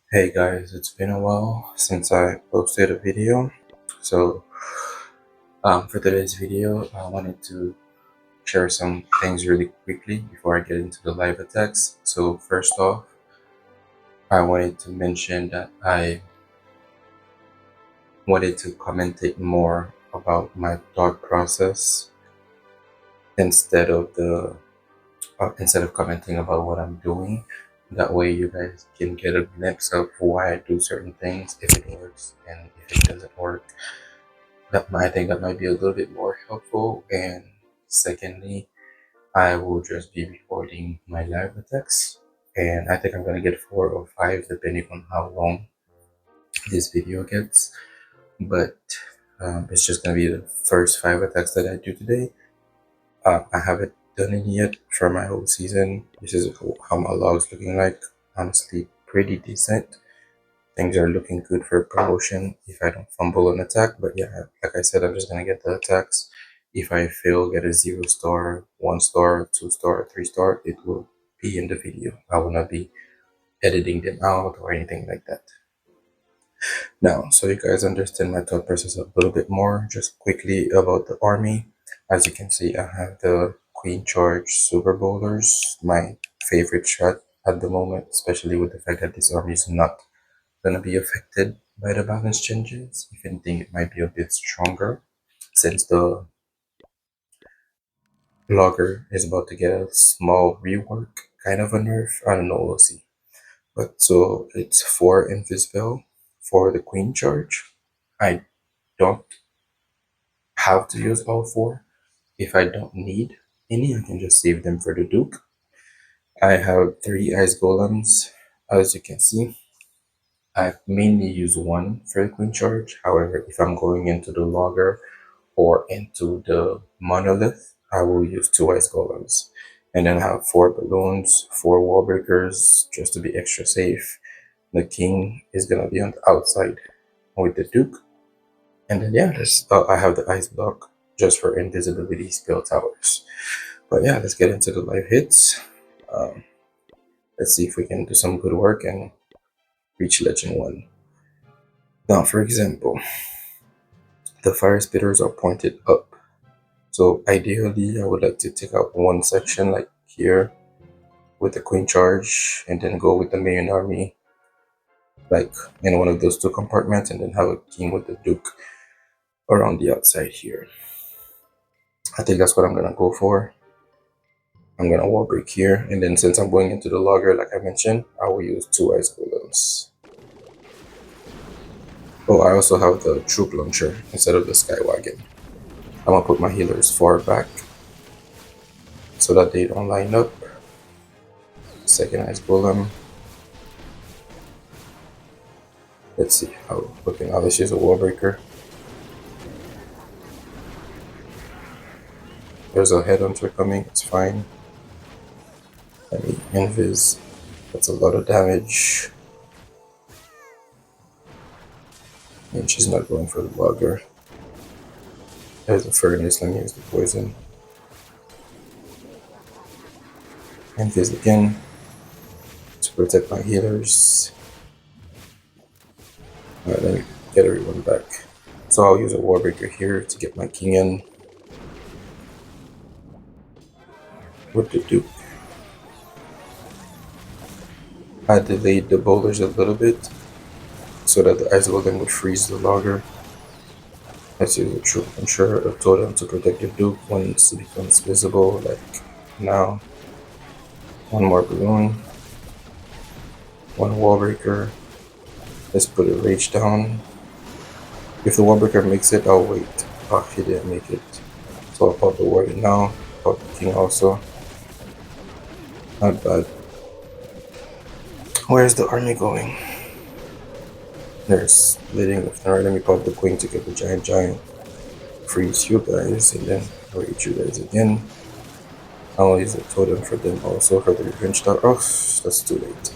Hey guys, it's been a while since I posted a video. So, for today's video, I wanted to share some things really quickly before I get into the live attacks. So, first off, I wanted to mention that I wanted to commentate more about my thought process instead of commenting about what I'm doing. That way, you guys can get a glimpse of why I do certain things, if it works, and if it doesn't work. I think that might be a little bit more helpful. And secondly, I will just be recording my live attacks, and I think I'm gonna get 4 or 5 depending on how long this video gets. But it's just gonna be the first 5 attacks that I do today. I haven't done it yet for my whole season. This is how my log's looking like. Honestly, pretty decent. Things are looking good for promotion if I don't fumble an attack. But yeah, like I said, I'm just gonna get the attacks. If I fail, get a 0 star, 1 star, 2 star, 3 star, it will be in the video. I will not be editing them out or anything like that. Now, so you guys understand my thought process a little bit more, just quickly about the army. As you can see, I have the Queen Charge Super Bowlers, my favorite shot at the moment, especially with the fact that this army is not gonna be affected by the balance changes. If anything, it might be a bit stronger since the logger is about to get a small rework, kind of a nerf. I don't know, we'll see. But so it's 4 invisible for the queen charge. I don't have to use all 4. If I don't need any, I can just save them for the duke. I have 3 ice golems, as you can see. I mainly use 1 for the queen charge. However, if I'm going into the logger or into the monolith, I will use 2 ice golems. And then I have 4 balloons, 4 wall breakers, just to be extra safe. The king is gonna be on the outside with the duke. And then yeah, I have the ice block just for invisibility spell towers. But yeah, let's get into the live hits. Um, let's see if we can do some good work and reach legend 1. Now, for example, the fire spitters are pointed up. So ideally, I would like to take out one section like here with the queen charge and then go with the main army like in one of those 2 compartments and then have a king with the duke around the outside here. I think that's what I'm gonna go for. I'm gonna wall break here, and then since I'm going into the logger like I mentioned, I will use 2 ice golems. Oh, I also have the troop launcher instead of the sky wagon. I'm gonna put my healers far back so that they don't line up. Second ice golem. Let's see how looking now. This is a wall breaker. There's a headhunter coming, it's fine. Let me invis. That's a lot of damage. And she's not going for the logger. There's a furnace, let me use the poison. Invis again to protect my healers. Alright, let me get everyone back. So I'll use a warbreaker here to get my king in with the duke. I delayed the boulders a little bit so that the ice golem would freeze the logger. Let's use a troop ensure a totem to protect the duke once it becomes visible, like now. 1 more balloon. 1 wallbreaker. Let's put a rage down. If the wallbreaker makes it, I'll wait. Oh, he didn't make it. So I'll pop the warrior now. Pop the king also. Not bad. Where's the army going? They're splitting left and right. Let me pop the queen to get the giant. Freeze you guys and then rage you guys again. I'll use a totem for them also for the revenge star. Oh, that's too late.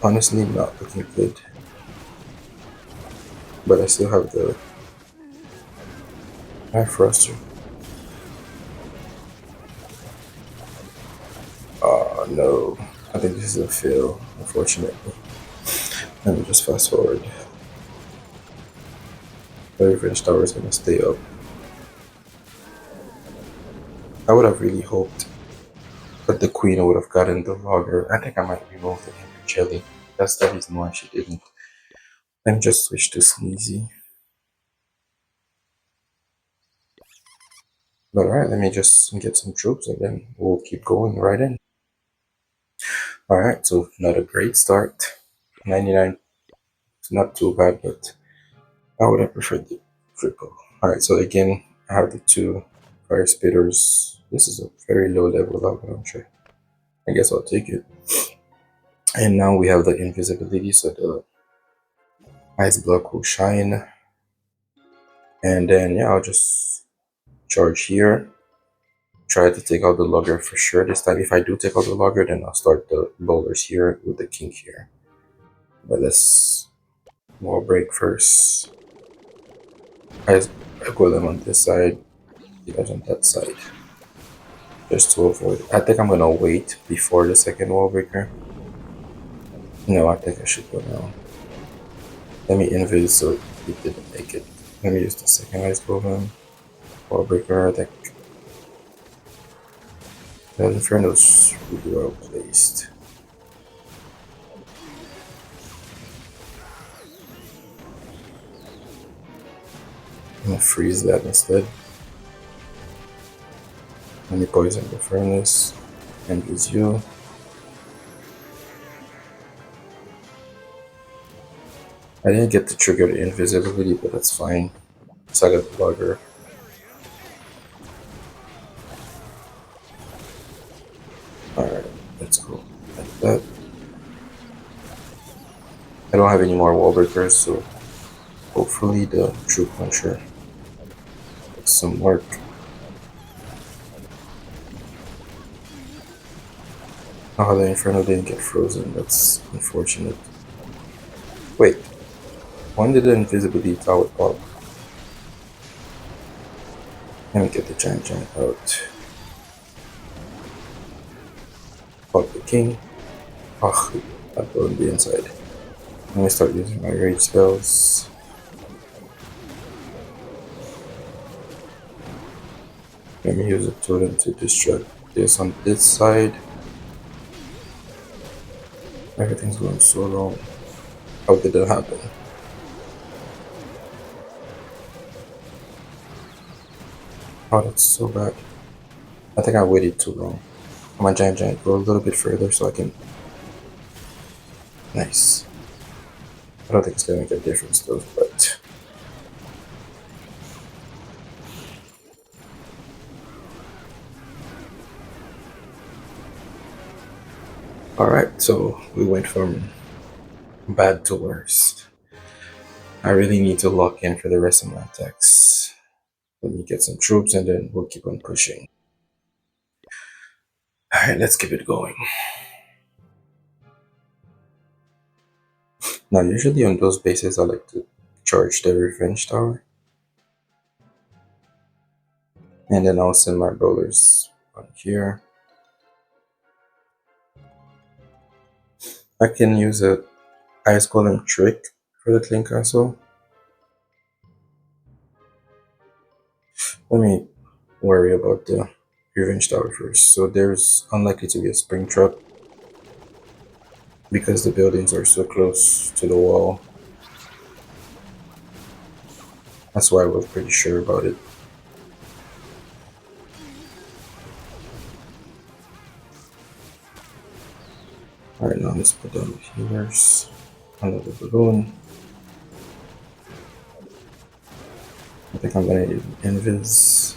Honestly, not looking good. But I still have the Froster. Oh no. I think this is a fail, unfortunately. Let me just fast forward. The revenge tower is gonna stay up. I would have really hoped that the queen would have gotten the logger. I think I might have removed the Henry Jelly. That's the reason why she didn't. Let me just switch to Sneezy. But alright, let me just get some troops and then we'll keep going right in. Alright, so not a great start. 99, it's not too bad, but I would have preferred the triple. Alright, so again, I have the two fire spitters. This is a very low level lava launcher. I guess I'll take it. And now we have the invisibility, so the ice block will shine. And then, yeah, I'll just charge here. Try to take out the logger for sure this time. If I do take out the logger, then I'll start the bowlers here with the king here. But let's wall break first. I go them on this side, you guys on that side. Just to avoid. I think I'm gonna wait before the second wall breaker. No, I think I should go now. Let me invis so it didn't make it. Let me use the second ice golem. Wall breaker, I think. The Inferno's really well placed. I'm gonna freeze that instead. Let me poison the furnace and use you. I didn't get to trigger the invisibility, but that's fine. So I got the logger. Alright, let's go like that. I don't have any more wall breakers, so hopefully the troop puncher gets some work. Oh, the Inferno didn't get frozen. That's unfortunate. Wait, when did the invisibility tower pop? Let me get the giant out. Pop the king. Oh, that wouldn't be inside. Let me start using my rage spells. Let me use a totem to distract this on this side. Everything's going so wrong. How did that happen? Oh, that's so bad. I think I waited too long. My giant go a little bit further so I can. Nice. I don't think it's gonna make a difference though, but. Alright, so we went from bad to worse. I really need to lock in for the rest of my attacks. Let me get some troops and then we'll keep on pushing. Alright, let's keep it going. Now, usually on those bases, I like to charge the revenge tower. And then I'll send my bowlers on here. I can use a ice golem trick for the clean castle. Let me worry about the revenge tower first. So there's unlikely to be a spring trap because the buildings are so close to the wall. That's why I was pretty sure about it. Alright, now let's put down the healers. Another balloon. I think I'm gonna need invis.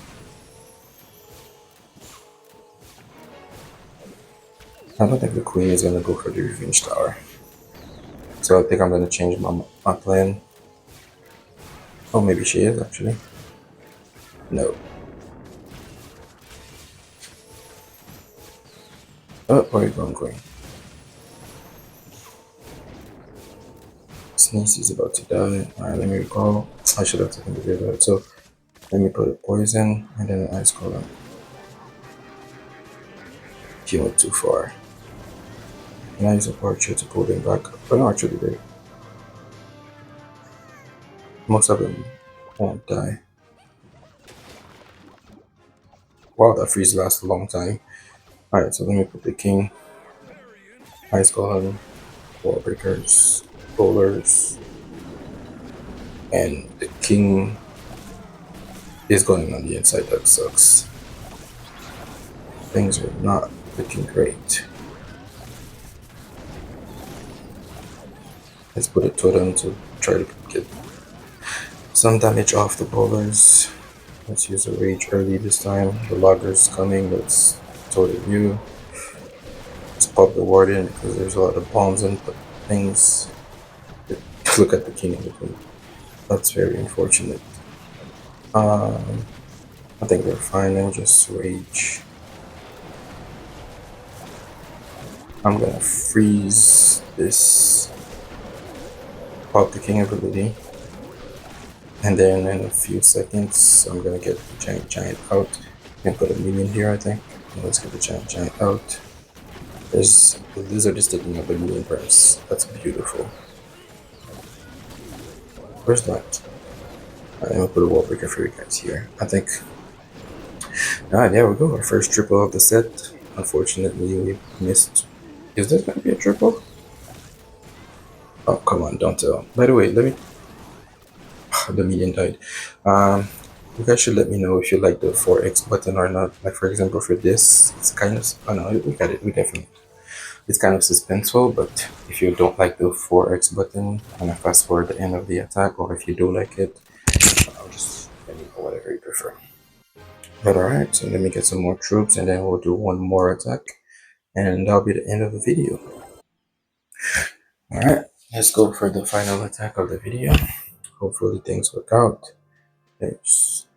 I don't think the queen is gonna go for the revenge tower. So I think I'm gonna change my plan. Oh, maybe she is actually. No. Oh, where are you going, queen? Sneeze is about to die. Alright, let me recall. I should have taken the video out. So let me put a poison and then an ice column. He went too far. And I use an archer to pull them back. But no, actually, most of them won't die. Wow, that freeze lasts a long time. Alright, so let me put the king, ice golem, wall breakers, bowlers, and the king is going on the inside. That sucks. Things are not looking great. Let's put a totem to try to get some damage off the bowlers. Let's use a rage early this time. The logger's coming. Let's totem you. Let's pop the warden because there's a lot of bombs and things. Look at the king and the queen. That's very unfortunate. Um, I think we're fine. Let me just rage. I'm gonna freeze this. Pop the king ability. And then in a few seconds, I'm gonna get the giant out. I'm gonna put a minion here, I think. And let's get the giant out. There's the lizard is taking up a million perms. That's beautiful. Where's that? I'm gonna put a wall breaker for you guys here. I think. Ah, there we go. Our first triple of the set. Unfortunately, we missed. Is this gonna be a triple? Oh, come on, don't tell. By the way, let me. The minion died. You guys should let me know if you like the 4x button or not. Like, for example, for this, it's kind of. Oh no, we got it. We definitely. It's kind of suspenseful, but if you don't like the 4x button, I'm gonna fast forward the end of the attack, or if you do like it, I'll just let me know whatever you prefer. But alright, so let me get some more troops and then we'll do one more attack, and that'll be the end of the video. Alright, let's go for the final attack of the video. Hopefully things work out. There's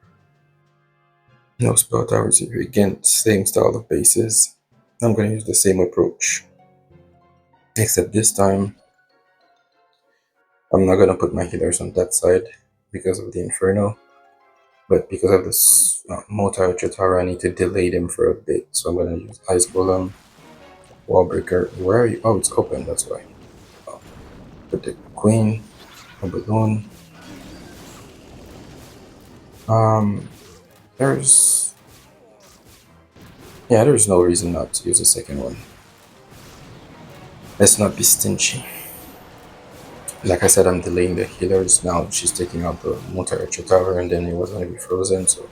no spell towers here. Again, same style of bases. I'm gonna use the same approach, except this time I'm not gonna put my healers on that side because of the Inferno, but because of this Motar Chitara, I need to delay them for a bit. So I'm gonna use Ice Golem, Wall Breaker. Where are you? Oh, it's open, that's why. Put the Queen, a balloon. Um, there's there's no reason not to use a second one. Let's not be stingy. Like I said, I'm delaying the healers now. She's taking out the Montaracha Tower, and then it was gonna be frozen, so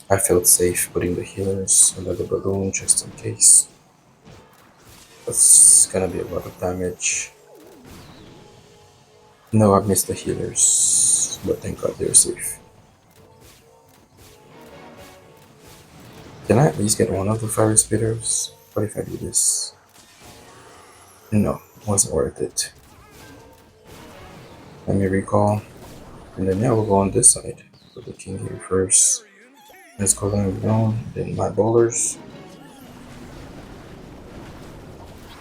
I felt safe putting the healers under the balloon just in case. That's gonna be a lot of damage. No, I've missed the healers, but thank God they're safe. Can I at least get one of the fire spitters? What if I do this? No, wasn't worth it. Let me recall. And then yeah, we'll go on this side. Put the king here first. Let's go down, then my bowlers.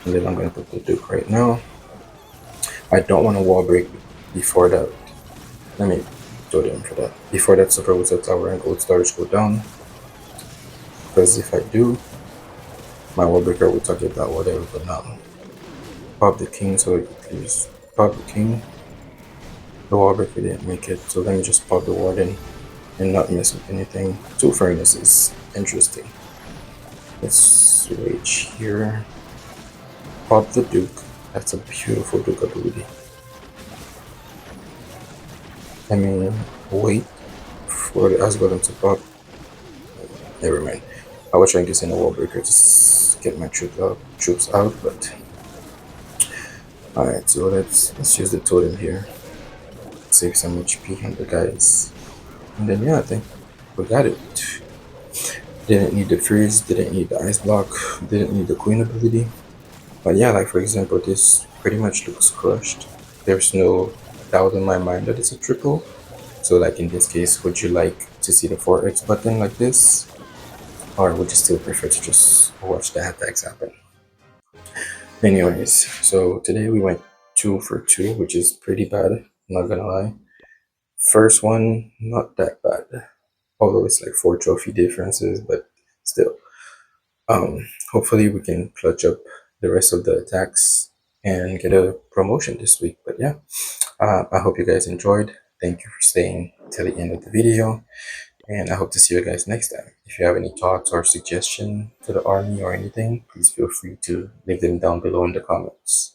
And then I'm gonna put the Duke right now. I don't want to wall break before that. Let me do them for that. Before that Super Wizard Tower and Gold Stars go down. Because if I do, my wall breaker will target that whatever, but now. Pop the king, so please pop the king. The wall breaker didn't make it, so let me just pop the warden and not mess with anything. Two furnaces, interesting. Let's rage here. Pop the Duke. That's a beautiful Duke ability. Let me wait for the Asgolem to pop. Never mind. I was trying to send a wall breaker to get my troops out, but alright. So let's use the totem here. Save some HP on the guys, and then yeah, I think we got it. Didn't need the freeze, didn't need the ice block, didn't need the queen ability. But yeah, like for example, this pretty much looks crushed. There's no doubt in my mind that it's a triple. So like in this case, would you like to see the 4x button like this? Or would you still prefer to just watch the attacks happen? Anyways, so today we went 2 for 2, which is pretty bad, not gonna lie. First one, not that bad. Although it's like 4 trophy differences, but still. Hopefully we can clutch up the rest of the attacks and get a promotion this week. But yeah, I hope you guys enjoyed. Thank you for staying till the end of the video, and I hope to see you guys next time. If you have any thoughts or suggestion to the army or anything, please feel free to leave them down below in the comments.